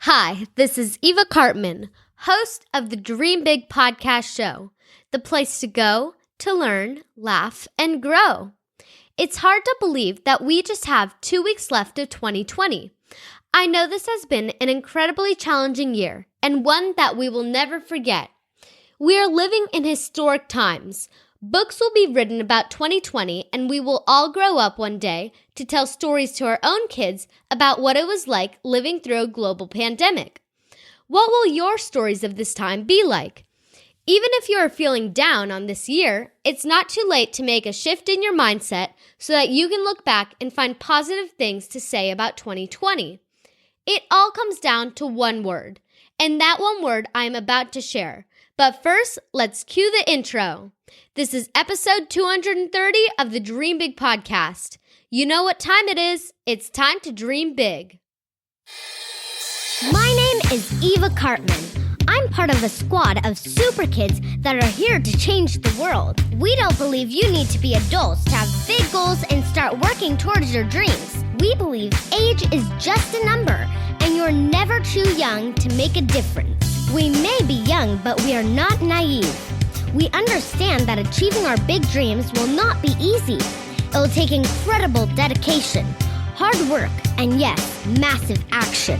Hi, this is Eva Cartman, host of the Dream Big podcast show, the place to go to learn, laugh, and grow. It's hard to believe that we just have 2 weeks left of 2020. I know this has been an incredibly challenging year and one that we will never forget. We are living in historic times. Books will be written about 2020, and we will all grow up one day to tell stories to our own kids about what it was like living through a global pandemic. What will your stories of this time be like? Even if you are feeling down on this year, it's not too late to make a shift in your mindset so that you can look back and find positive things to say about 2020. It all comes down to one word, and that one word I am about to share. But first, let's cue the intro. This is episode 230 of the Dream Big podcast. You know what time it is. It's time to dream big. My name is Eva Cartman. I'm part of a squad of super kids that are here to change the world. We don't believe you need to be adults to have big goals and start working towards your dreams. We believe age is just a number, and you're never too young to make a difference. We may be young, but we are not naive. We understand that achieving our big dreams will not be easy. It will take incredible dedication, hard work, and yes, massive action.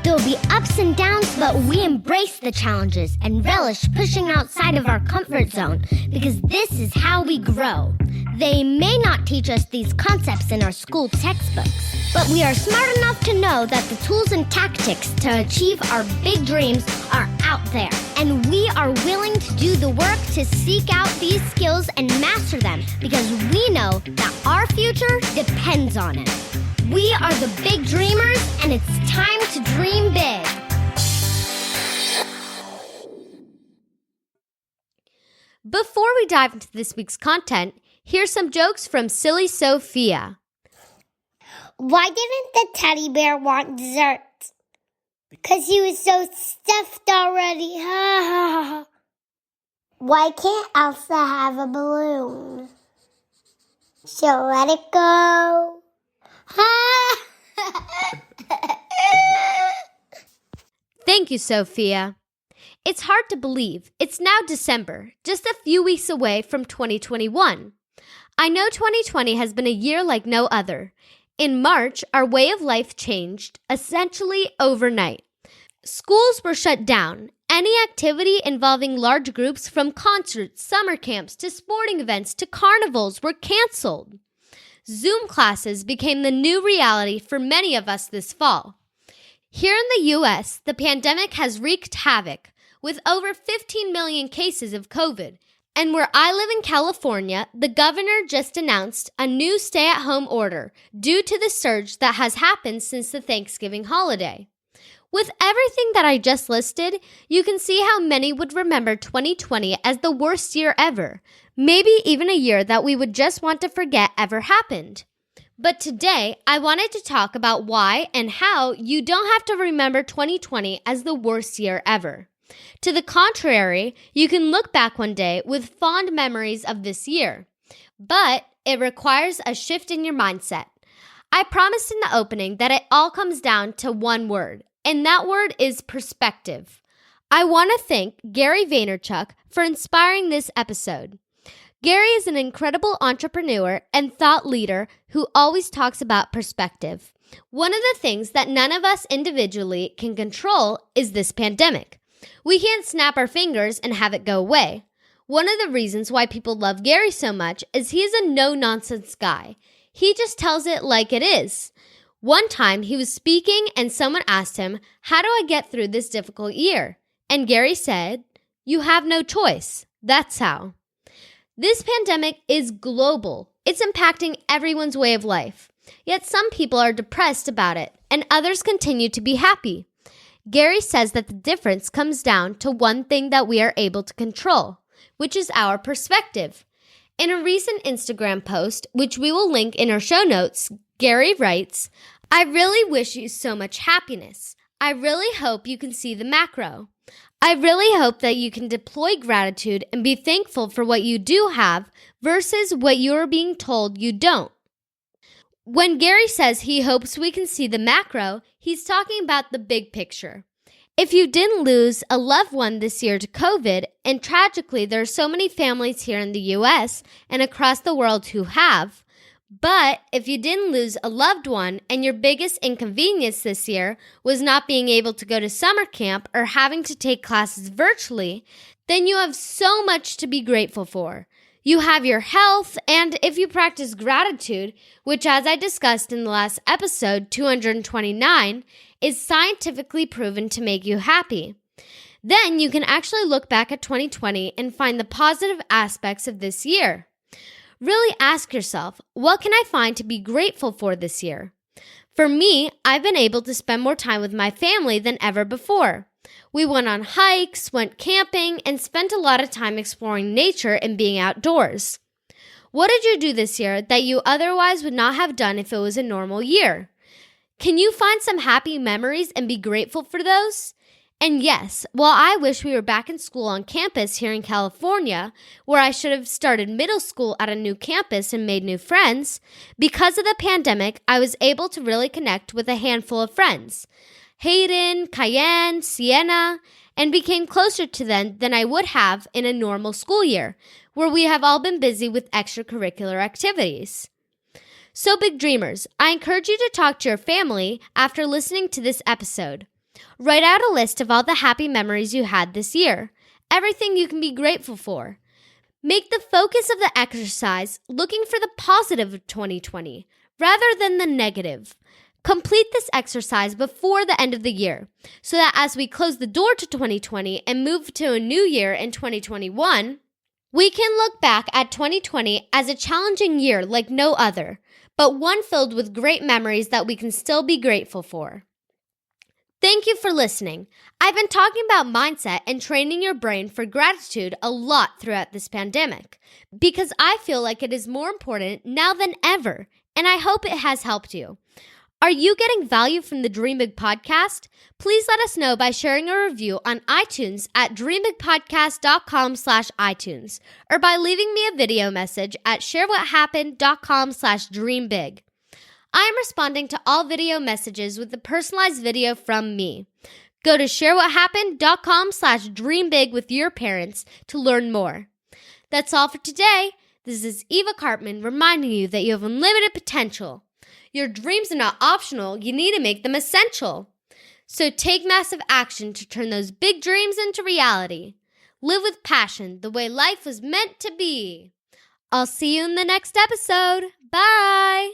There will be ups and downs, but we embrace the challenges and relish pushing outside of our comfort zone because this is how we grow. They may not teach us these concepts in our school textbooks, but we are smart enough to know that the tools and tactics to achieve our big dreams are out there, and we are willing to do the work to seek out these skills and master them because we know that our future depends on it. We are the big dreamers, and it's time to dream big. Before we dive into this week's content, here's some jokes from Silly Sophia. Why didn't the teddy bear want dessert? Because he was so stuffed already. Why can't Elsa have a balloon? She'll let it go. Thank you, Sophia. It's hard to believe. It's now December, just a few weeks away from 2021. I know 2020 has been a year like no other. In March, our way of life changed, essentially overnight. Schools were shut down. Any activity involving large groups, from concerts, summer camps, to sporting events, to carnivals, were canceled. Zoom classes became the new reality for many of us this fall. Here in the U.S., the pandemic has wreaked havoc, with over 15 million cases of COVID. And where I live in California, the governor just announced a new stay-at-home order due to the surge that has happened since the Thanksgiving holiday. With everything that I just listed, you can see how many would remember 2020 as the worst year ever, maybe even a year that we would just want to forget ever happened. But today, I wanted to talk about why and how you don't have to remember 2020 as the worst year ever. To the contrary, you can look back one day with fond memories of this year. But it requires a shift in your mindset. I promised in the opening that it all comes down to one word, and that word is perspective. I want to thank Gary Vaynerchuk for inspiring this episode. Gary is an incredible entrepreneur and thought leader who always talks about perspective. One of the things that none of us individually can control is this pandemic. We can't snap our fingers and have it go away. One of the reasons why people love Gary so much is he is a no-nonsense guy. He just tells it like it is. One time he was speaking and someone asked him, "How do I get through this difficult year?" And Gary said, "You have no choice. That's how." This pandemic is global. It's impacting everyone's way of life. Yet some people are depressed about it, and others continue to be happy. Gary says that the difference comes down to one thing that we are able to control, which is our perspective. In a recent Instagram post, which we will link in our show notes, Gary writes, "I really wish you so much happiness. I really hope you can see the macro. I really hope that you can deploy gratitude and be thankful for what you do have versus what you are being told you don't." When Gary says he hopes we can see the macro, he's talking about the big picture. If you didn't lose a loved one this year to COVID, and tragically there are so many families here in the U.S. and across the world who have, but if you didn't lose a loved one and your biggest inconvenience this year was not being able to go to summer camp or having to take classes virtually, then you have so much to be grateful for. You have your health, and if you practice gratitude, which as I discussed in the last episode, 229, is scientifically proven to make you happy. Then you can actually look back at 2020 and find the positive aspects of this year. Really ask yourself, what can I find to be grateful for this year? For me, I've been able to spend more time with my family than ever before. We went on hikes, went camping, and spent a lot of time exploring nature and being outdoors. What did you do this year that you otherwise would not have done if it was a normal year? Can you find some happy memories and be grateful for those? And yes, while I wish we were back in school on campus here in California, where I should have started middle school at a new campus and made new friends, because of the pandemic, I was able to really connect with a handful of friends. Hayden, Cayenne, Sienna, and became closer to them than I would have in a normal school year, where we have all been busy with extracurricular activities. So big dreamers, I encourage you to talk to your family after listening to this episode. Write out a list of all the happy memories you had this year, everything you can be grateful for. Make the focus of the exercise looking for the positive of 2020 rather than the negative. Complete this exercise before the end of the year so that as we close the door to 2020 and move to a new year in 2021, we can look back at 2020 as a challenging year like no other, but one filled with great memories that we can still be grateful for. Thank you for listening. I've been talking about mindset and training your brain for gratitude a lot throughout this pandemic because I feel like it is more important now than ever, and I hope it has helped you. Are you getting value from the Dream Big podcast? Please let us know by sharing a review on iTunes at dreambigpodcast.com/iTunes or by leaving me a video message at sharewhathappened.com/dreambig. I am responding to all video messages with a personalized video from me. Go to sharewhathappened.com/dreambig with your parents to learn more. That's all for today. This is Eva Cartman reminding you that you have unlimited potential. Your dreams are not optional, you need to make them essential. So take massive action to turn those big dreams into reality. Live with passion the way life was meant to be. I'll see you in the next episode. Bye!